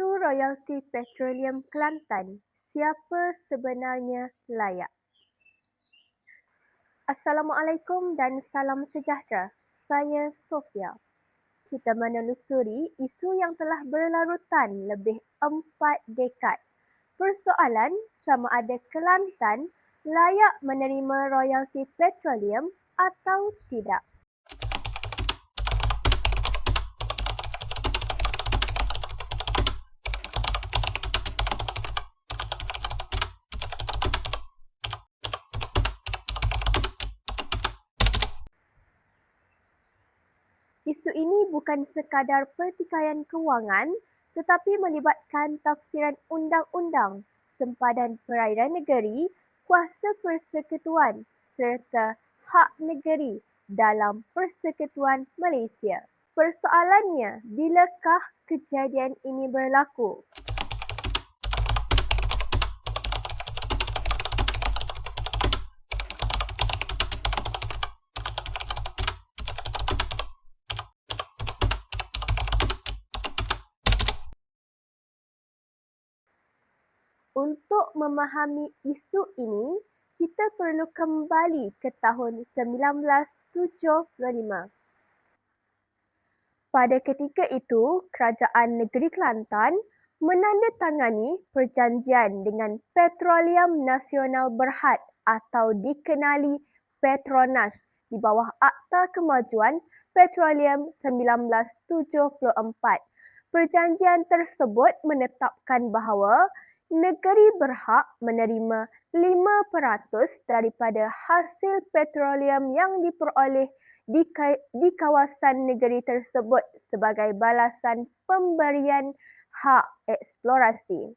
Isu royalti petroleum Kelantan, siapa sebenarnya layak? Assalamualaikum dan salam sejahtera. Saya Sofia. Kita menelusuri isu yang telah berlarutan lebih 4 dekad. Persoalan sama ada Kelantan layak menerima royalti petroleum atau tidak. Isu ini bukan sekadar pertikaian kewangan tetapi melibatkan tafsiran undang-undang, sempadan perairan negeri, kuasa persekutuan serta hak negeri dalam Persekutuan Malaysia. Persoalannya, bilakah kejadian ini berlaku? Untuk memahami isu ini, kita perlu kembali ke tahun 1975. Pada ketika itu, Kerajaan Negeri Kelantan menandatangani perjanjian dengan Petroleum Nasional Berhad atau dikenali Petronas di bawah Akta Kemajuan Petroleum 1974. Perjanjian tersebut menetapkan bahawa negeri berhak menerima 5% daripada hasil petroleum yang diperoleh di kawasan negeri tersebut sebagai balasan pemberian hak eksplorasi.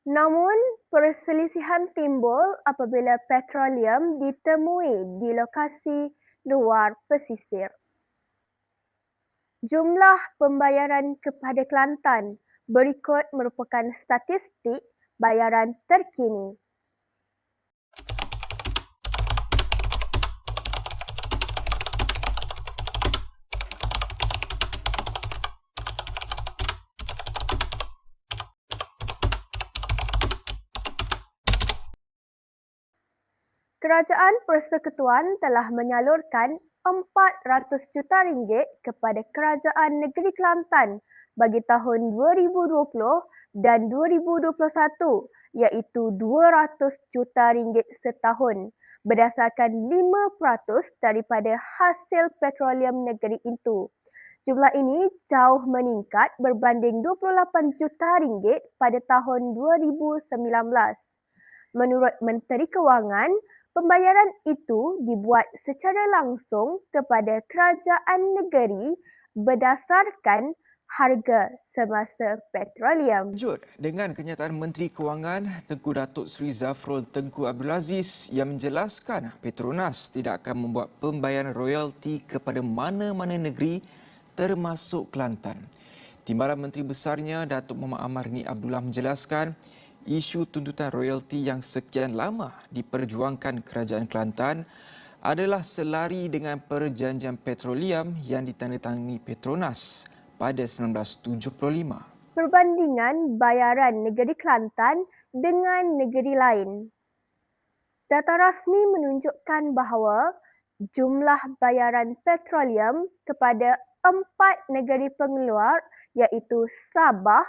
Namun, perselisihan timbul apabila petroleum ditemui di lokasi luar pesisir. Jumlah pembayaran kepada Kelantan berikut merupakan statistik bayaran terkini. Kerajaan Persekutuan telah menyalurkan 400 juta ringgit kepada Kerajaan Negeri Kelantan bagi tahun 2020 dan 2021 iaitu 200 juta ringgit setahun berdasarkan 5% daripada hasil petroleum negeri itu. Jumlah ini jauh meningkat berbanding 28 juta ringgit pada tahun 2019. Menurut Menteri Kewangan, pembayaran itu dibuat secara langsung kepada kerajaan negeri berdasarkan harga semasa petroleum. Lanjut dengan kenyataan Menteri Kewangan Tengku Datuk Seri Zafrul Tengku Abdul Aziz yang menjelaskan Petronas tidak akan membuat pembayaran royalti kepada mana-mana negeri termasuk Kelantan. Timbalan Menteri Besarnya Datuk Muhammad Amarini Abdullah menjelaskan isu tuntutan royalti yang sekian lama diperjuangkan Kerajaan Kelantan adalah selari dengan perjanjian petroleum yang ditandatangani Petronas pada 1975. Perbandingan bayaran negeri Kelantan dengan negeri lain. Data rasmi menunjukkan bahawa jumlah bayaran petroleum kepada 4 negeri pengeluar iaitu Sabah,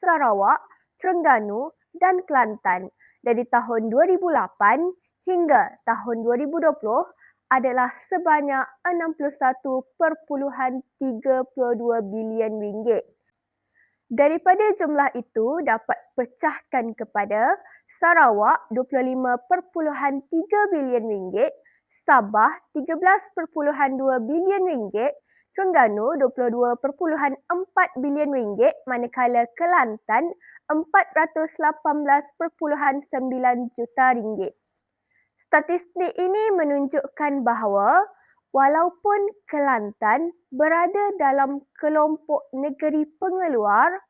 Sarawak, Terengganu dan Kelantan dari tahun 2008 hingga tahun 2020 adalah sebanyak 61.32 bilion ringgit. Daripada jumlah itu dapat pecahkan kepada Sarawak 25.3 bilion ringgit, Sabah 13.2 bilion ringgit, Terengganu 22.4 bilion ringgit manakala Kelantan 418.9 juta ringgit. Statistik ini menunjukkan bahawa walaupun Kelantan berada dalam kelompok negeri pengeluar,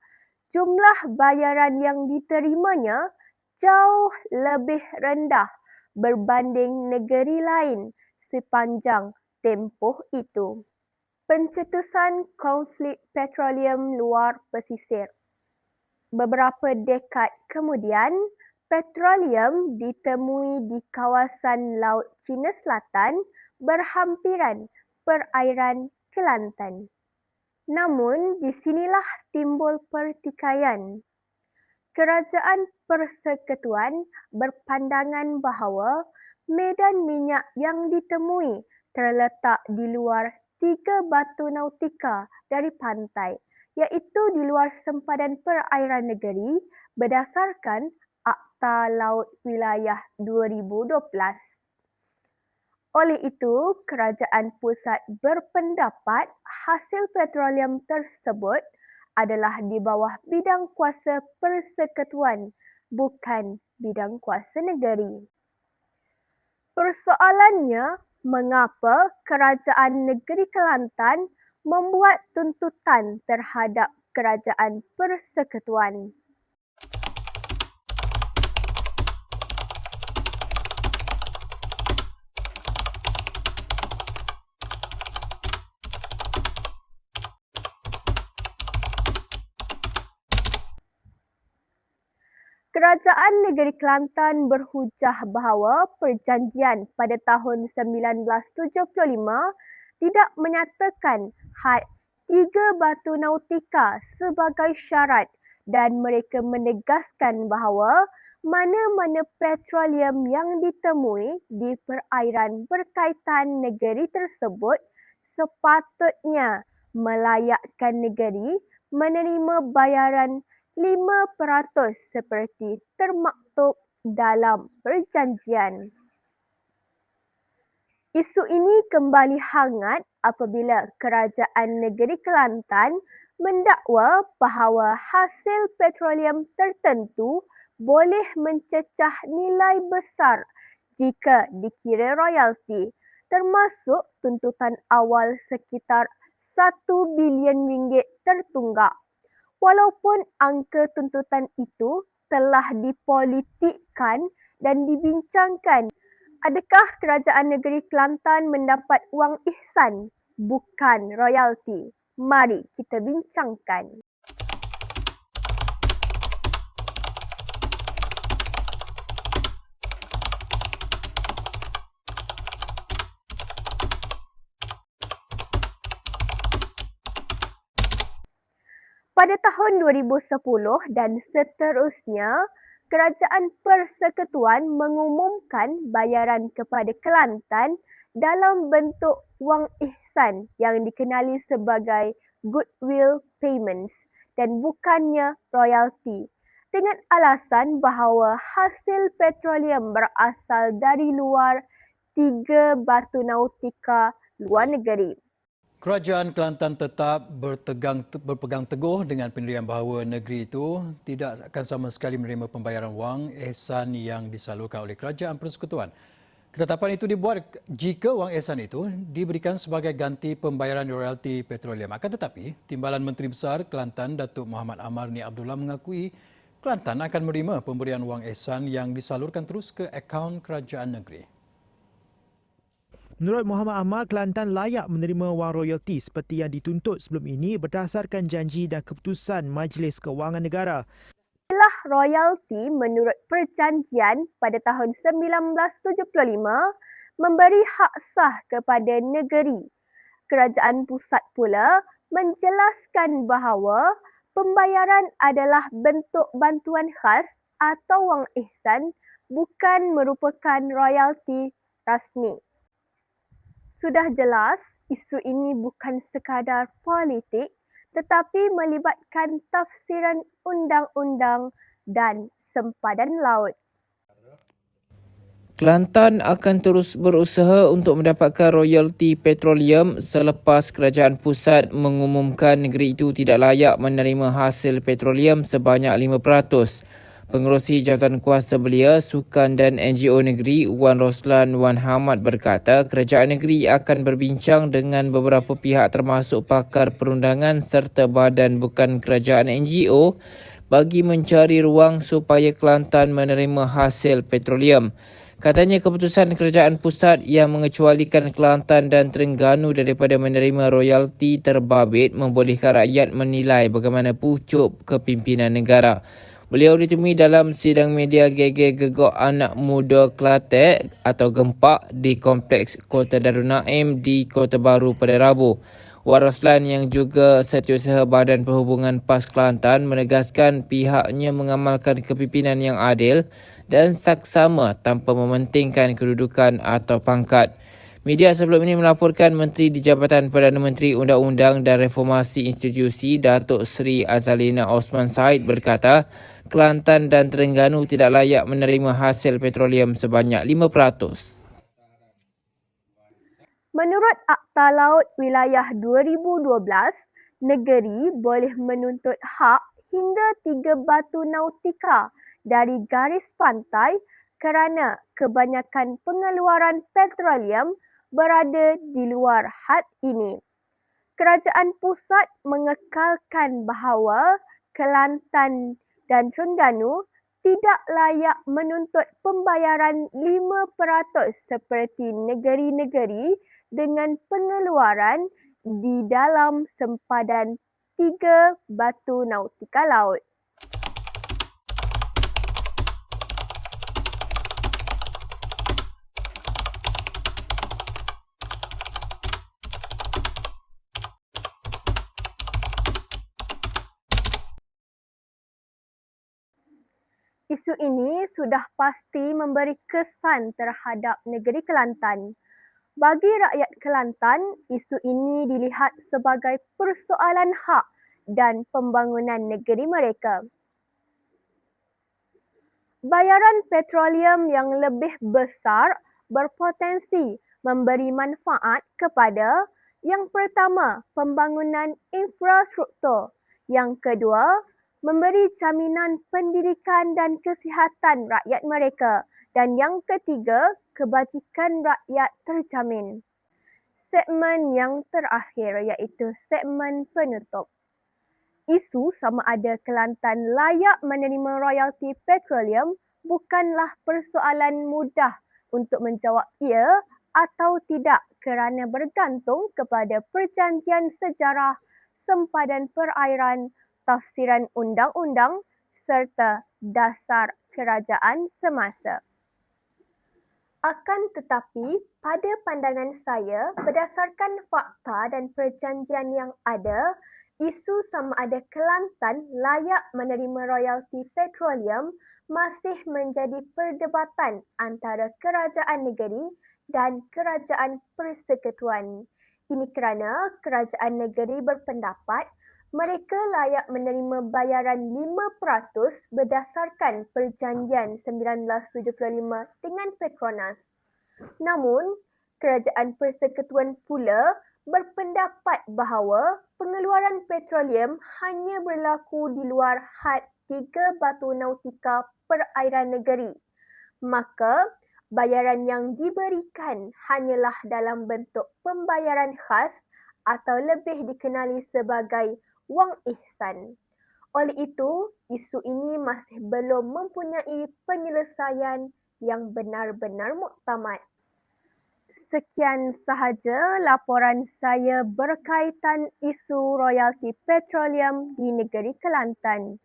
jumlah bayaran yang diterimanya jauh lebih rendah berbanding negeri lain sepanjang tempoh itu. Pencetusan konflik petroleum luar pesisir. Beberapa dekad kemudian, petroleum ditemui di kawasan Laut Cina Selatan berhampiran perairan Kelantan. Namun, di sinilah timbul pertikaian. Kerajaan Persekutuan berpandangan bahawa medan minyak yang ditemui terletak di luar 3 batu nautika dari pantai, iaitu di luar sempadan perairan negeri berdasarkan Akta Laut Wilayah 2012. Oleh itu, kerajaan pusat berpendapat hasil petroleum tersebut adalah di bawah bidang kuasa persekutuan, bukan bidang kuasa negeri. Persoalannya, mengapa kerajaan negeri Kelantan membuat tuntutan terhadap kerajaan persekutuan? Kerajaan negeri Kelantan berhujah bahawa perjanjian pada tahun 1975 tidak menyatakan had 3 batu nautika sebagai syarat dan mereka menegaskan bahawa mana-mana petroleum yang ditemui di perairan berkaitan negeri tersebut sepatutnya melayakkan negeri menerima bayaran 5% seperti termaktub dalam perjanjian. Isu ini kembali hangat apabila kerajaan negeri Kelantan mendakwa bahawa hasil petroleum tertentu boleh mencecah nilai besar jika dikira royalti, termasuk tuntutan awal sekitar 1 bilion ringgit tertunggak. Walaupun angka tuntutan itu telah dipolitikkan dan dibincangkan, adakah kerajaan negeri Kelantan mendapat wang ihsan, bukan royalti? Mari kita bincangkan. Pada tahun 2010 dan seterusnya, Kerajaan Persekutuan mengumumkan bayaran kepada Kelantan dalam bentuk wang ihsan yang dikenali sebagai goodwill payments dan bukannya royalti, dengan alasan bahawa hasil petroleum berasal dari luar 3 batu nautika luar negeri. Kerajaan Kelantan tetap berpegang teguh dengan pendirian bahawa negeri itu tidak akan sama sekali menerima pembayaran wang ihsan yang disalurkan oleh Kerajaan Persekutuan. Ketetapan itu dibuat jika wang ihsan itu diberikan sebagai ganti pembayaran royalti petroleum. Akan tetapi, Timbalan Menteri Besar Kelantan Datuk Muhammad Amarni Abdullah mengakui Kelantan akan menerima pemberian wang ihsan yang disalurkan terus ke akaun kerajaan negeri. Menurut Muhammad Ahmad, Kelantan layak menerima wang royalti seperti yang dituntut sebelum ini berdasarkan janji dan keputusan Majlis Kewangan Negara. Inilah royalti menurut perjanjian pada tahun 1975 memberi hak sah kepada negeri. Kerajaan pusat pula menjelaskan bahawa pembayaran adalah bentuk bantuan khas atau wang ihsan, bukan merupakan royalti rasmi. Sudah jelas, isu ini bukan sekadar politik tetapi melibatkan tafsiran undang-undang dan sempadan laut. Kelantan akan terus berusaha untuk mendapatkan royalti petroleum selepas kerajaan pusat mengumumkan negeri itu tidak layak menerima hasil petroleum sebanyak 5%. Pengerusi Jawatan Kuasa Belia, Sukan dan NGO Negeri Wan Roslan Wan Hamad berkata kerajaan negeri akan berbincang dengan beberapa pihak termasuk pakar perundangan serta badan bukan kerajaan NGO bagi mencari ruang supaya Kelantan menerima hasil petroleum. Katanya keputusan kerajaan pusat yang mengecualikan Kelantan dan Terengganu daripada menerima royalti terbabit membolehkan rakyat menilai bagaimana pucuk kepimpinan negara. Beliau ditemui dalam sidang media geger gegok anak muda Kelantan atau Gempak di Kompleks Kota Darul Naim di Kota Baru pada Rabu. Wak Roslan yang juga Setiausaha Badan Perhubungan PAS Kelantan menegaskan pihaknya mengamalkan kepimpinan yang adil dan saksama tanpa mementingkan kedudukan atau pangkat. Media sebelum ini melaporkan Menteri di Jabatan Perdana Menteri Undang-Undang dan Reformasi Institusi Datuk Seri Azalina Osman Said berkata, Kelantan dan Terengganu tidak layak menerima hasil petroleum sebanyak 5%. Menurut Akta Laut Wilayah 2012, negeri boleh menuntut hak hingga 3 batu nautika dari garis pantai kerana kebanyakan pengeluaran petroleum berada di luar had ini. Kerajaan pusat mengekalkan bahawa Kelantan dan Terengganu tidak layak menuntut pembayaran 5% seperti negeri-negeri dengan pengeluaran di dalam sempadan 3 batu nautika laut. Isu ini sudah pasti memberi kesan terhadap negeri Kelantan. Bagi rakyat Kelantan, isu ini dilihat sebagai persoalan hak dan pembangunan negeri mereka. Bayaran petroleum yang lebih besar berpotensi memberi manfaat kepada yang pertama, pembangunan infrastruktur. Yang kedua, memberi jaminan pendidikan dan kesihatan rakyat mereka. Dan yang ketiga, kebajikan rakyat terjamin. Segmen yang terakhir iaitu segmen penutup. Isu sama ada Kelantan layak menerima royalti petroleum bukanlah persoalan mudah untuk menjawab ya atau tidak kerana bergantung kepada perjanjian sejarah, sempadan perairan, tafsiran undang-undang serta dasar kerajaan semasa. Akan tetapi, pada pandangan saya, berdasarkan fakta dan perjanjian yang ada, isu sama ada Kelantan layak menerima royalti petroleum masih menjadi perdebatan antara kerajaan negeri dan kerajaan persekutuan. Ini kerana kerajaan negeri berpendapat mereka layak menerima bayaran 5% berdasarkan perjanjian 1975 dengan Petronas. Namun, kerajaan persekutuan pula berpendapat bahawa pengeluaran petroleum hanya berlaku di luar had 3 batu nautika perairan negeri. Maka, bayaran yang diberikan hanyalah dalam bentuk pembayaran khas atau lebih dikenali sebagai wang ihsan. Oleh itu, isu ini masih belum mempunyai penyelesaian yang benar-benar muktamad. Sekian sahaja laporan saya berkaitan isu royalti petroleum di negeri Kelantan.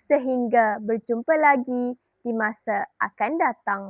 Sehingga berjumpa lagi di masa akan datang.